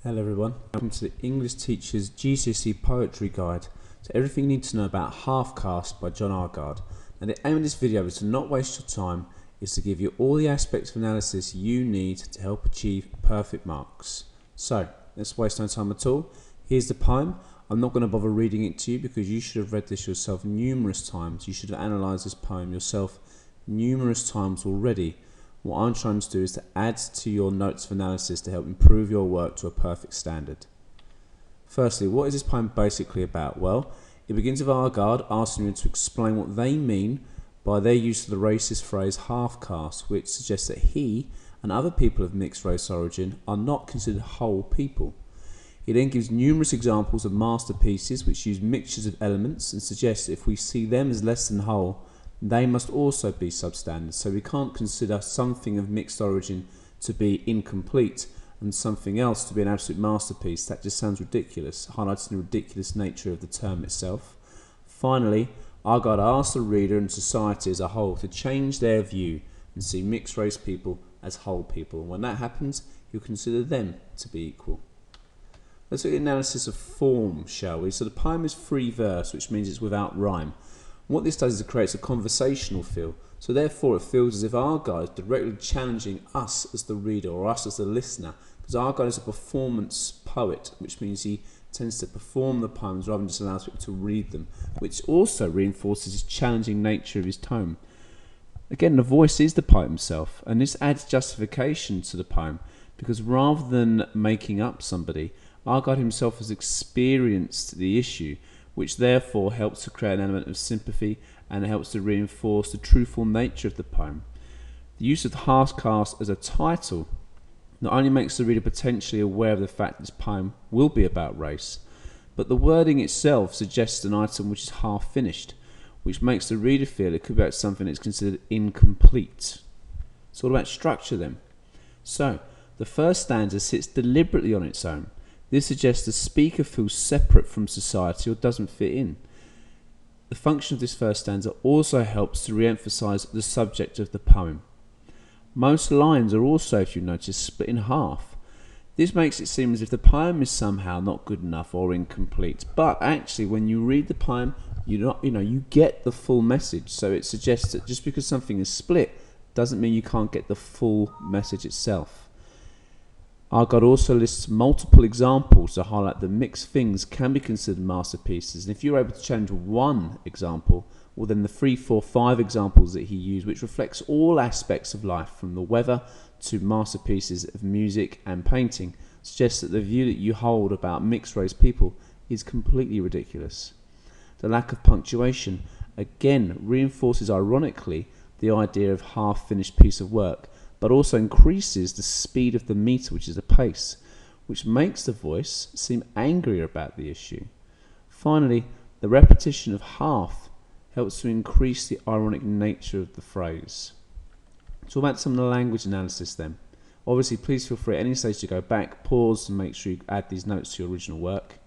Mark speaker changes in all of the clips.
Speaker 1: Hello everyone, welcome to the English Teacher's GCSE Poetry Guide to everything you need to know about Half-Caste by John Agard. Now the aim of this video is to not waste your time, is to give you all the aspects of analysis you need to help achieve perfect marks. So, let's waste no time at all. Here's the poem. I'm not going to bother reading it to you because you should have read this yourself numerous times. You should have analysed this poem yourself numerous times already. What I'm trying to do is to add to your notes of analysis to help improve your work to a perfect standard. Firstly, what is this poem basically about? Well, it begins with Agard asking you to explain what they mean by their use of the racist phrase half-caste, which suggests that he and other people of mixed race origin are not considered whole people. He then gives numerous examples of masterpieces which use mixtures of elements and suggests that if we see them as less than whole, they must also be substandard. So we can't consider something of mixed origin to be incomplete and something else to be an absolute masterpiece. That just sounds ridiculous, highlighting the ridiculous nature of the term itself. Finally, Agard asks the reader and society as a whole to change their view and see mixed race people as whole people. And when that happens, you'll consider them to be equal. Let's look at the analysis of form, shall we? So the poem is free verse, which means it's without rhyme. What this does is it creates a conversational feel, so therefore it feels as if Agard is directly challenging us as the reader or us as the listener, because Agard is a performance poet, which means he tends to perform the poems rather than just allows people to read them, which also reinforces his challenging nature of his tone. Again, the voice is the poet himself, and this adds justification to the poem, because rather than making up somebody, Agard himself has experienced the issue, which therefore helps to create an element of sympathy and helps to reinforce the truthful nature of the poem. The use of Half-Caste as a title not only makes the reader potentially aware of the fact that this poem will be about race, but the wording itself suggests an item which is half finished, which makes the reader feel it could be about something that's considered incomplete. It's all about structure then. So, the first stanza sits deliberately on its own. This suggests the speaker feels separate from society or doesn't fit in. The function of this first stanza also helps to re-emphasise the subject of the poem. Most lines are also, if you notice, split in half. This makes it seem as if the poem is somehow not good enough or incomplete. But actually, when you read the poem, you get the full message. So it suggests that just because something is split doesn't mean you can't get the full message itself. Agard also lists multiple examples to highlight that mixed things can be considered masterpieces, and if you're able to challenge one example, well then the 3, 4, 5 examples that he used, which reflects all aspects of life from the weather to masterpieces of music and painting, suggests that the view that you hold about mixed race people is completely ridiculous. The lack of punctuation again reinforces ironically the idea of half-finished piece of work, but also increases the speed of the meter, which is the pace, which makes the voice seem angrier about the issue. Finally, the repetition of half helps to increase the ironic nature of the phrase. So about some of the language analysis then. Obviously, please feel free at any stage to go back, pause, and make sure you add these notes to your original work.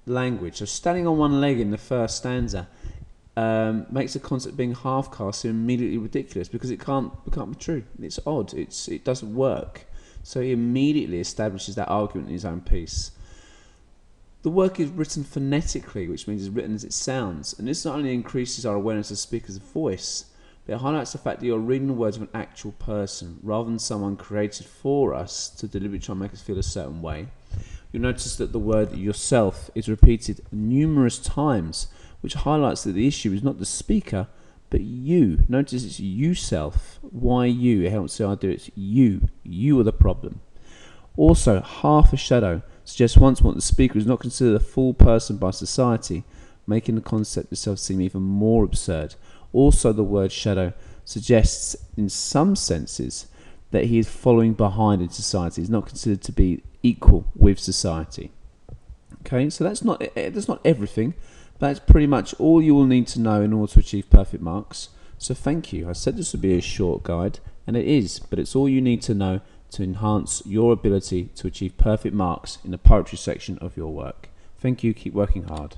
Speaker 1: Language. So standing on one leg in the first stanza makes the concept of being half-caste seem immediately ridiculous because it can't be true. It's odd. It doesn't work. So he immediately establishes that argument in his own piece. The work is written phonetically, which means it's written as it sounds, and this not only increases our awareness of the speaker's voice, but it highlights the fact that you're reading the words of an actual person rather than someone created for us to deliberately try and make us feel a certain way. You'll notice that the word yourself is repeated numerous times, which highlights that the issue is not the speaker, but you. Notice it's you self. Why you? It helps the idea it's you. You are the problem. Also, half a shadow suggests once more that the speaker is not considered a full person by society, making the concept itself seem even more absurd. Also, the word shadow suggests, in some senses, that he is following behind in society. He's not considered to be equal with society. Okay, so that's not everything. That's pretty much all you will need to know in order to achieve perfect marks. So thank you. I said this would be a short guide, and it is, but it's all you need to know to enhance your ability to achieve perfect marks in the poetry section of your work. Thank you. Keep working hard.